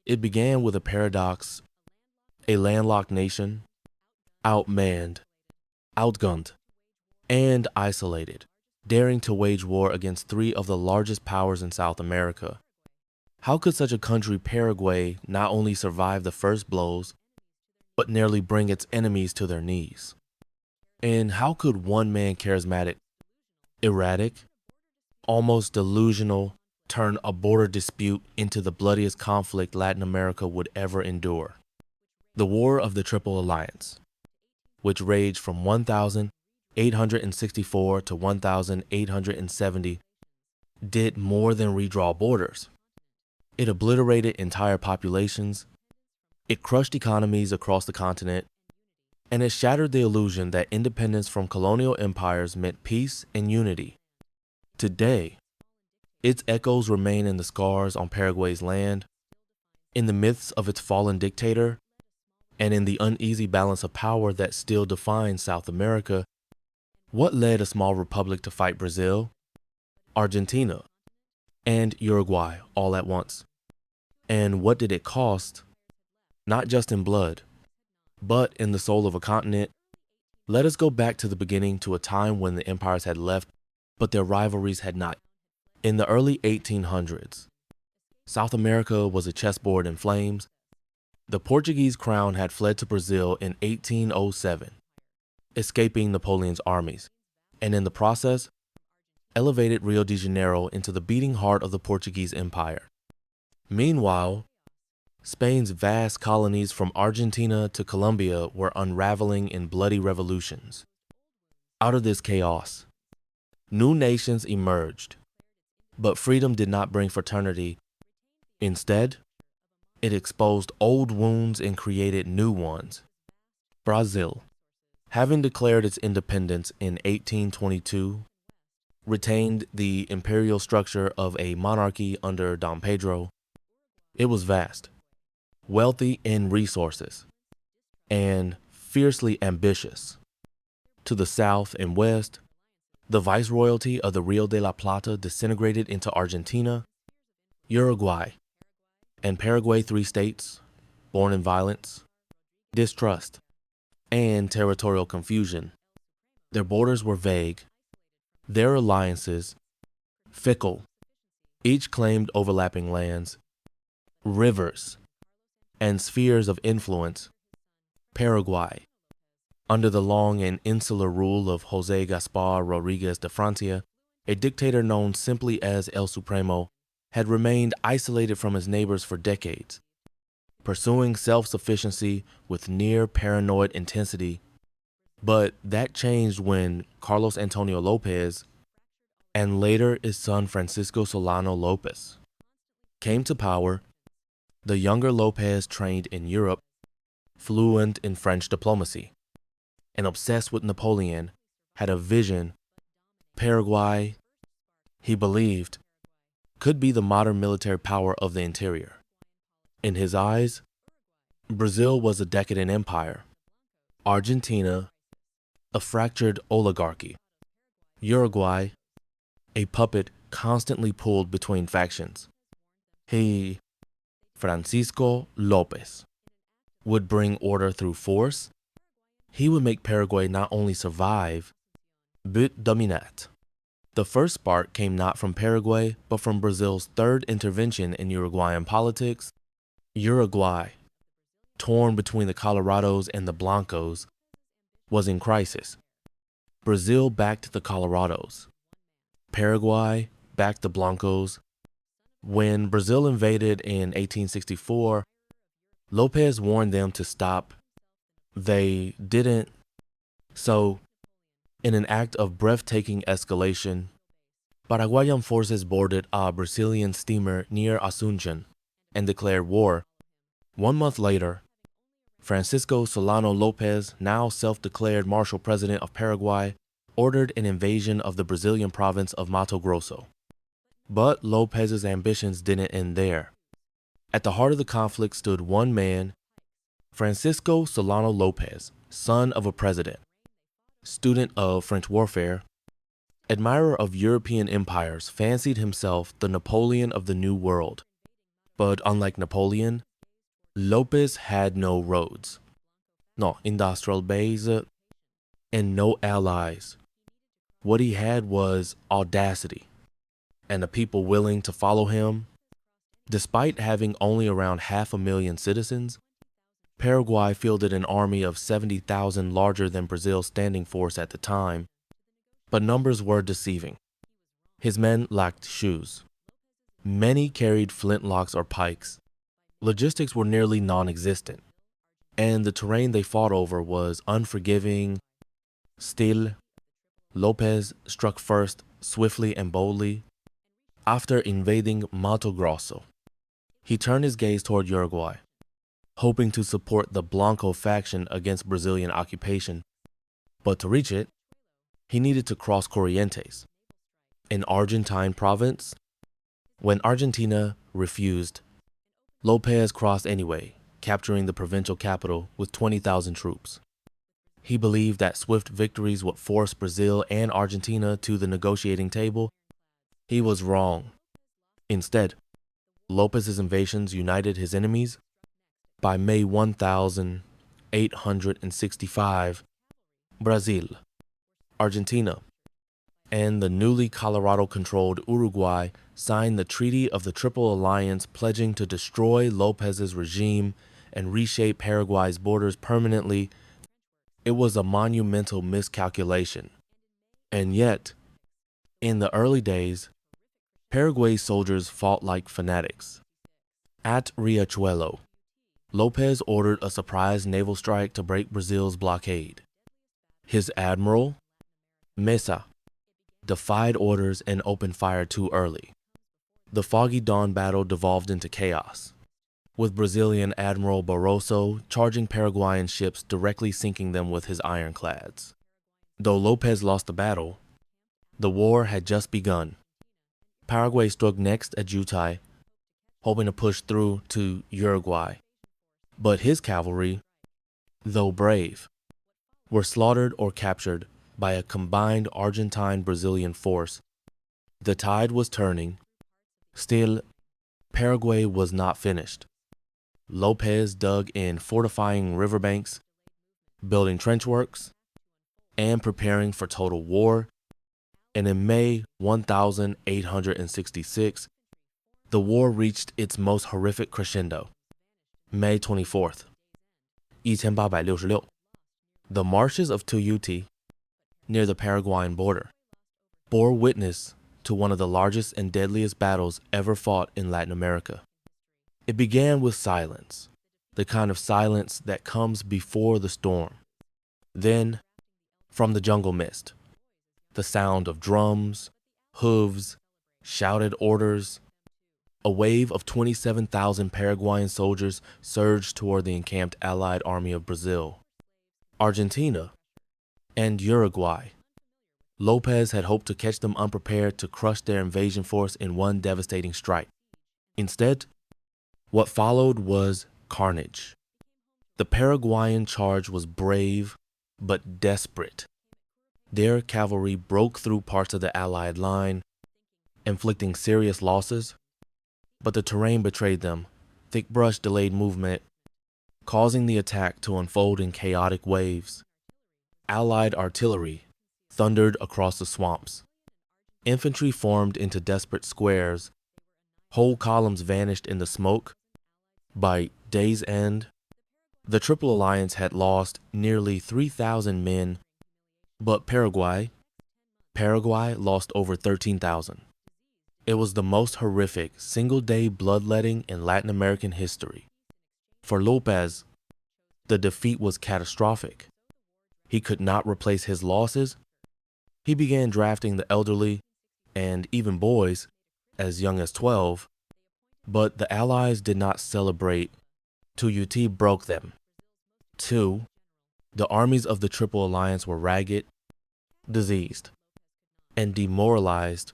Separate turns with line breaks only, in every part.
It began with a paradox: a landlocked nation, outmanned, outgunned, and isolated, daring to wage war against three of the largest powers in South America. How could such a country, Paraguay, not only survive the first blows, but nearly bring its enemies to their knees? And how could one man, charismatic, erratic, almost delusional, turn a border dispute into the bloodiest conflict Latin America would ever endure? The War of the Triple Alliance, which raged from 1864 to 1870, did more than redraw borders. It obliterated entire populations, it crushed economies across the continent, and it shattered the illusion that independence from colonial empires meant peace and unity. Today, its echoes remain in the scars on Paraguay's land, in the myths of its fallen dictator, and in the uneasy balance of power that still defines South America. What led a small republic to fight Brazil, Argentina, and Uruguay all at once? And what did it cost, not just in blood, but in the soul of a continent? Let us go back to the beginning, to a time when the empires had left, but their rivalries had not. In the early 1800s, South America was a chessboard in flames. The Portuguese crown had fled to Brazil in 1807, escaping Napoleon's armies, and in the process, elevated Rio de Janeiro into the beating heart of the Portuguese Empire. Meanwhile, Spain's vast colonies from Argentina to Colombia were unraveling in bloody revolutions. Out of this chaos, new nations emerged, but freedom did not bring fraternity. Instead, it exposed old wounds and created new ones. Brazil, having declared its independence in 1822, retained the imperial structure of a monarchy under Dom Pedro. It was vast, wealthy in resources, and fiercely ambitious. To the south and west, the viceroyalty of the Rio de la Plata disintegrated into Argentina, Uruguay, and Paraguay, three states born in violence, distrust, and territorial confusion. Their borders were vague, their alliances fickle. Each claimed overlapping lands, rivers, and spheres of influence. Paraguay, under the long and insular rule of José Gaspar Rodriguez de Francia, a dictator known simply as El Supremo, had remained isolated from his neighbors for decades, pursuing self-sufficiency with near paranoid intensity. But that changed when Carlos Antonio Lopez, and later his son Francisco Solano Lopez, came to power. The younger Lopez, trained in Europe, fluent in French diplomacy, and obsessed with Napoleon, had a vision. Paraguay, he believed, could be the modern military power of the interior. In his eyes, Brazil was a decadent empire, Argentina, a fractured oligarchy, Uruguay, a puppet constantly pulled between factions. He, Francisco Lopez, would bring order through force. He would make Paraguay not only survive, but dominate. The first spark came not from Paraguay, but from Brazil's third intervention in Uruguayan politics. Uruguay, torn between the Colorados and the Blancos, was in crisis. Brazil backed the Colorados. Paraguay backed the Blancos. When Brazil invaded in 1864, Lopez warned them to stop. They didn't. So, in an act of breathtaking escalation, Paraguayan forces boarded a Brazilian steamer near Asunción and declared war. 1 month later, Francisco Solano Lopez, now self-declared Marshal President of Paraguay, ordered an invasion of the Brazilian province of Mato Grosso. But Lopez's ambitions didn't end there. At the heart of the conflict stood one man, Francisco Solano Lopez, son of a president, student of French warfare, admirer of European empires, fancied himself the Napoleon of the New World. But unlike Napoleon, Lopez had no roads, no industrial base, and no allies. What he had was audacity and a people willing to follow him. Despite having only around 500,000 citizens, Paraguay fielded an army of 70,000 larger than Brazil's standing force at the time, but numbers were deceiving. His men lacked shoes. Many carried flintlocks or pikes. Logistics were nearly non-existent, and the terrain they fought over was unforgiving. Still, Lopez struck first, swiftly and boldly. After invading Mato Grosso, he turned his gaze toward Uruguay, hoping to support the Blanco faction against Brazilian occupation. But to reach it, he needed to cross Corrientes, an Argentine province. When Argentina refused, Lopez crossed anyway, capturing the provincial capital with 20,000 troops. He believed that swift victories would force Brazil and Argentina to the negotiating table. He was wrong. Instead, Lopez's invasions united his enemies. By May 1865, Brazil, Argentina, and the newly Colorado-controlled Uruguay signed the Treaty of the Triple Alliance, pledging to destroy Lopez's regime and reshape Paraguay's borders permanently. It was a monumental miscalculation. And yet, in the early days, Paraguay's soldiers fought like fanatics. At Riachuelo, Lopez ordered a surprise naval strike to break Brazil's blockade. His admiral, Mesa, defied orders and opened fire too early. The foggy dawn battle devolved into chaos, with Brazilian Admiral Barroso charging Paraguayan ships, directly sinking them with his ironclads. Though Lopez lost the battle, the war had just begun. Paraguay struck next at Jutai, hoping to push through to Uruguay. But his cavalry, though brave, were slaughtered or captured by a combined Argentine-Brazilian force. The tide was turning. Still, Paraguay was not finished. Lopez dug in fortifying riverbanks, building trenchworks, and preparing for total war. And in May 1866, the war reached its most horrific crescendo. May 24th, 1866, the marshes of Tuyuti, near the Paraguayan border, bore witness to one of the largest and deadliest battles ever fought in Latin America. It began with silence, the kind of silence that comes before the storm. Then, from the jungle mist, the sound of drums, hooves, shouted orders. A wave of 27,000 Paraguayan soldiers surged toward the encamped Allied army of Brazil, Argentina, and Uruguay. Lopez had hoped to catch them unprepared, to crush their invasion force in one devastating strike. Instead, what followed was carnage. The Paraguayan charge was brave but desperate. Their cavalry broke through parts of the Allied line, inflicting serious losses. But the terrain betrayed them. Thick brush delayed movement, causing the attack to unfold in chaotic waves. Allied artillery thundered across the swamps. Infantry formed into desperate squares. Whole columns vanished in the smoke. By day's end, the Triple Alliance had lost nearly 3,000 men, but Paraguay lost over 13,000. It was the most horrific single-day bloodletting in Latin American history. For Lopez, the defeat was catastrophic. He could not replace his losses. He began drafting the elderly and even boys as young as 12, but the Allies did not celebrate. Tuyuti broke them. 2. The armies of the Triple Alliance were ragged, diseased, and demoralized.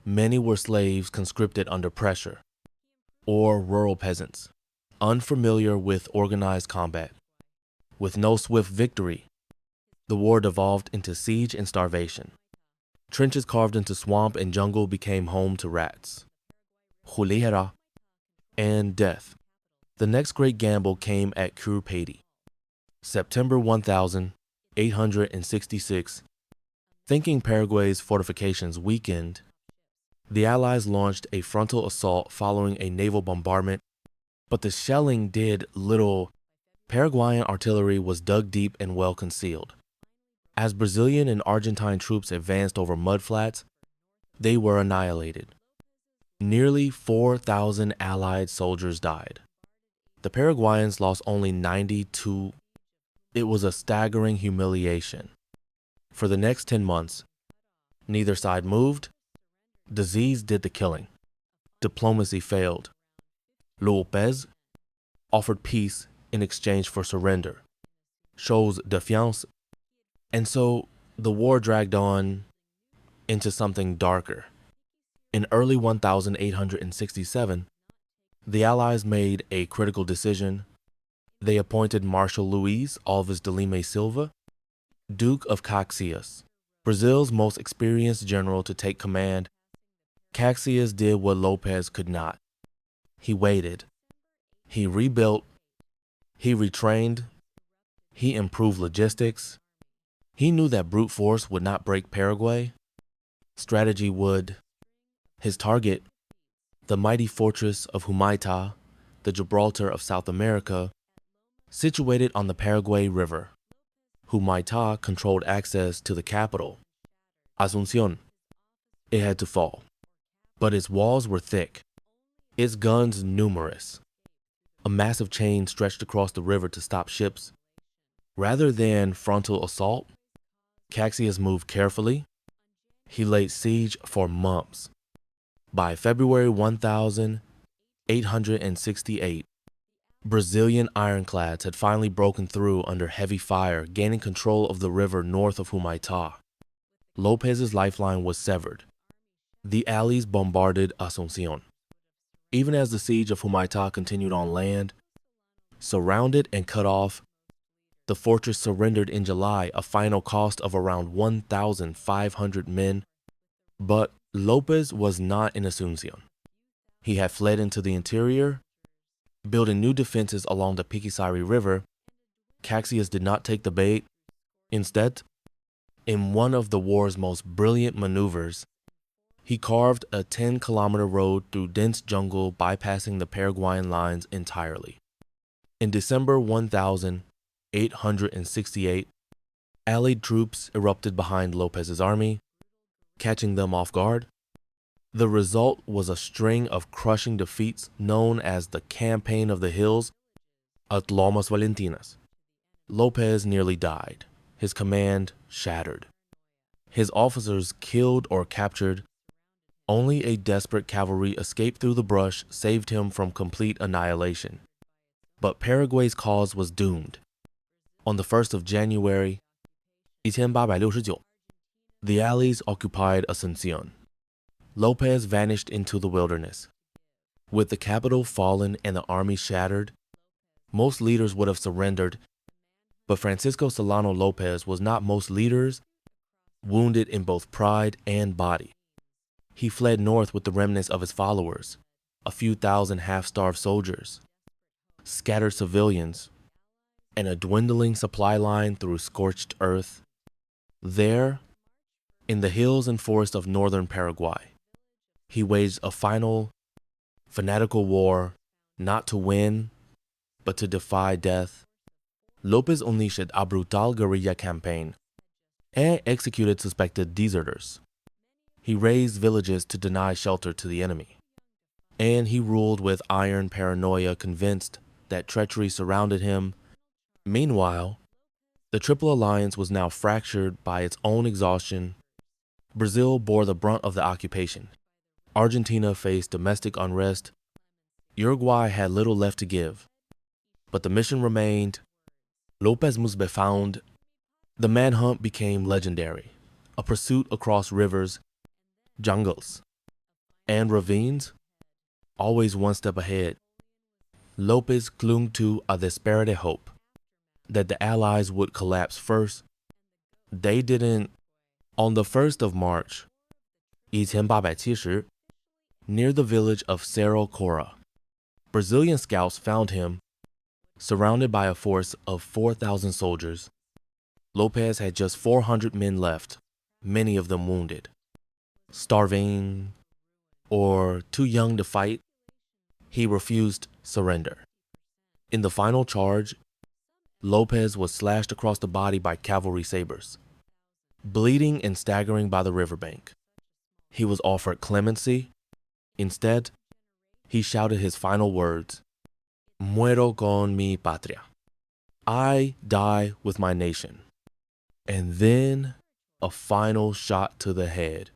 Many were slaves conscripted under pressure, or rural peasants, unfamiliar with organized combat. With no swift victory, the war devolved into siege and starvation. Trenches carved into swamp and jungle became home to rats, julihera, and death. The next great gamble came at Curupati. September 1866, thinking Paraguay's fortifications weakened, the Allies launched a frontal assault following a naval bombardment, but the shelling did little. Paraguayan artillery was dug deep and well concealed. As Brazilian and Argentine troops advanced over mudflats, they were annihilated. Nearly 4,000 Allied soldiers died. The Paraguayans lost only 92. It was a staggering humiliation. For the next 10 months, neither side moved. Disease did the killing. Diplomacy failed. López offered peace in exchange for surrender, chose défiance, and so the war dragged on into something darker. In early 1867, the Allies made a critical decision. They appointed Marshal Luis Alves de Lima Silva, Duke of Caxias, Brazil's most experienced general, to take command. Caxias did what López could not. He waited. He rebuilt. He retrained. He improved logistics. He knew that brute force would not break Paraguay. Strategy would. His target, the mighty fortress of Humaitá, the Gibraltar of South America, situated on the Paraguay River. Humaitá controlled access to the capital, Asunción. It had to fall. But its walls were thick, its guns numerous. A massive chain stretched across the river to stop ships. Rather than frontal assault, Caxias moved carefully. He laid siege for months. By February 1868, Brazilian ironclads had finally broken through under heavy fire, gaining control of the river north of Humaitá. López's lifeline was severed. The Allies bombarded Asunción. Even as the siege of Humaitá continued on land, surrounded and cut off, the fortress surrendered in July, a final cost of around 1,500 men. But López was not in Asunción. He had fled into the interior, building new defenses along the Piquisari River. Caxias did not take the bait. Instead, in one of the war's most brilliant maneuvers, he carved a 10-kilometer road through dense jungle, bypassing the Paraguayan lines entirely. In December 1868, Allied troops erupted behind López's army, catching them off guard. The result was a string of crushing defeats known as the Campaign of the Hills at Lomas Valentinas. López nearly died, his command shattered, his officers killed or captured. Only a desperate cavalry escape through the brush saved him from complete annihilation. But Paraguay's cause was doomed. On the 1st of January, 1869, the Allies occupied Asunción. López vanished into the wilderness. With the capital fallen and the army shattered, most leaders would have surrendered, but Francisco Solano López was not most leaders, wounded in both pride and body. He fled north with the remnants of his followers, a few thousand half-starved soldiers, scattered civilians, and a dwindling supply line through scorched earth. There, in the hills and forests of northern Paraguay, he waged a final, fanatical war, not to win, but to defy death. López unleashed a brutal guerrilla campaign and executed suspected deserters. He razed villages to deny shelter to the enemy. And he ruled with iron paranoia, convinced that treachery surrounded him. Meanwhile, the Triple Alliance was now fractured by its own exhaustion. Brazil bore the brunt of the occupation. Argentina faced domestic unrest. Uruguay had little left to give. But the mission remained. López must be found. The manhunt became legendary, a pursuit across rivers, jungles, and ravines, always one step ahead. López clung to a despaired hope that the Allies would collapse first. They didn't. On the 1st of March, 1870, near the village of Cerro Cora, Brazilian scouts found him surrounded by a force of 4,000 soldiers. Lopez had just 400 men left, many of them wounded, starving, or too young to fight. He refused surrender. In the final charge, Lopez was slashed across the body by cavalry sabers, bleeding and staggering by the riverbank. He was offered clemency. Instead, he shouted his final words, "Muero con mi patria." I die with my nation. And then a final shot to the head.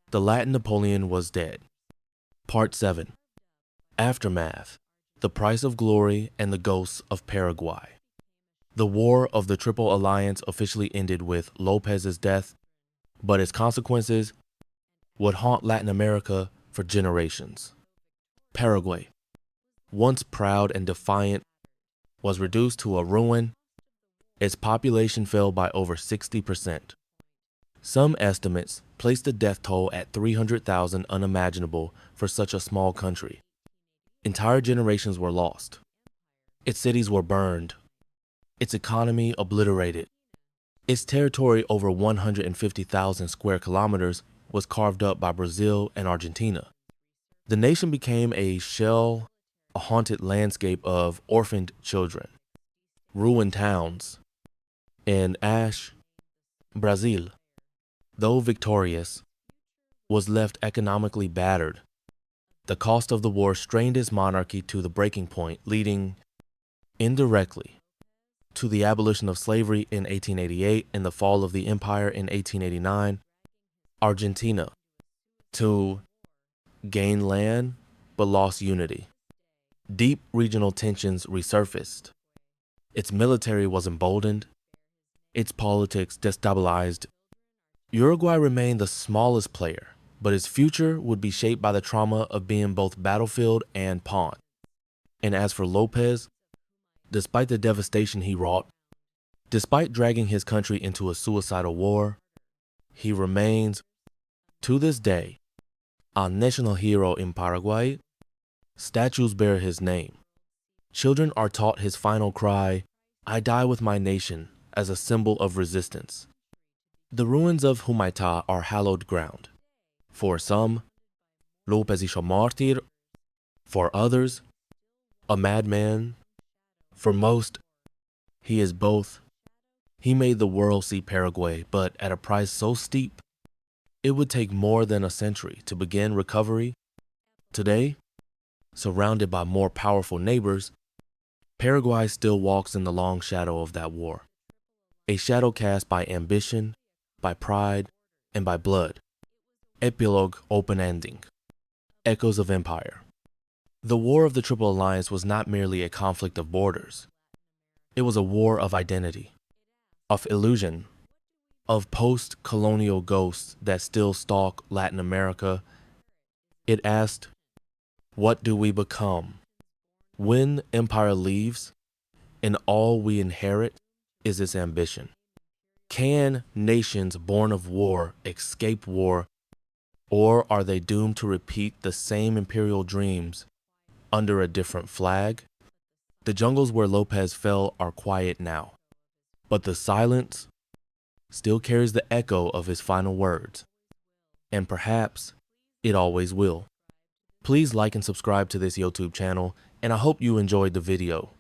The Latin Napoleon was dead. Part 7. Aftermath. The price of glory and the ghosts of Paraguay. The War of the Triple Alliance officially ended with Lopez's death, but its consequences would haunt Latin America for generations. Paraguay, once proud and defiant, was reduced to a ruin. Its population fell by over 60%. Some estimates place the death toll at 300,000, unimaginable for such a small country. Entire generations were lost. Its cities were burned. Its economy obliterated. Its territory, over 150,000 square kilometers, was carved up by Brazil and Argentina. The nation became a shell, a haunted landscape of orphaned children, ruined towns. In ash, Brazil, though victorious, was left economically battered. The cost of the war strained its monarchy to the breaking point, leading, indirectly, to the abolition of slavery in 1888 and the fall of the empire in 1889. Argentina, to gain land but lost unity. Deep regional tensions resurfaced. Its military was emboldened. Its politics destabilized. Uruguay remained the smallest player, but its future would be shaped by the trauma of being both battlefield and pawn. And as for Lopez, despite the devastation he wrought, despite dragging his country into a suicidal war, he remains, to this day, a national hero in Paraguay. Statues bear his name. Children are taught his final cry, "I die with my nation," as a symbol of resistance. The ruins of Humaitá are hallowed ground. For some, Lopez hizo mártir. For others, a madman. For most, he is both. He made the world see Paraguay, but at a price so steep, it would take more than a century to begin recovery. Today, surrounded by more powerful neighbors, Paraguay still walks in the long shadow of that war. A shadow cast by ambition, by pride, and by blood. Epilogue, open ending. Echoes of empire. The War of the Triple Alliance was not merely a conflict of borders. It was a war of identity, of illusion, of post-colonial ghosts that still stalk Latin America. It asked, what do we become? When empire leaves, and all we inherit is its ambition. Can nations born of war escape war, or are they doomed to repeat the same imperial dreams under a different flag? The jungles where Lopez fell are quiet now, but the silence still carries the echo of his final words, and perhaps it always will. Please like and subscribe to this YouTube channel, and I hope you enjoyed the video.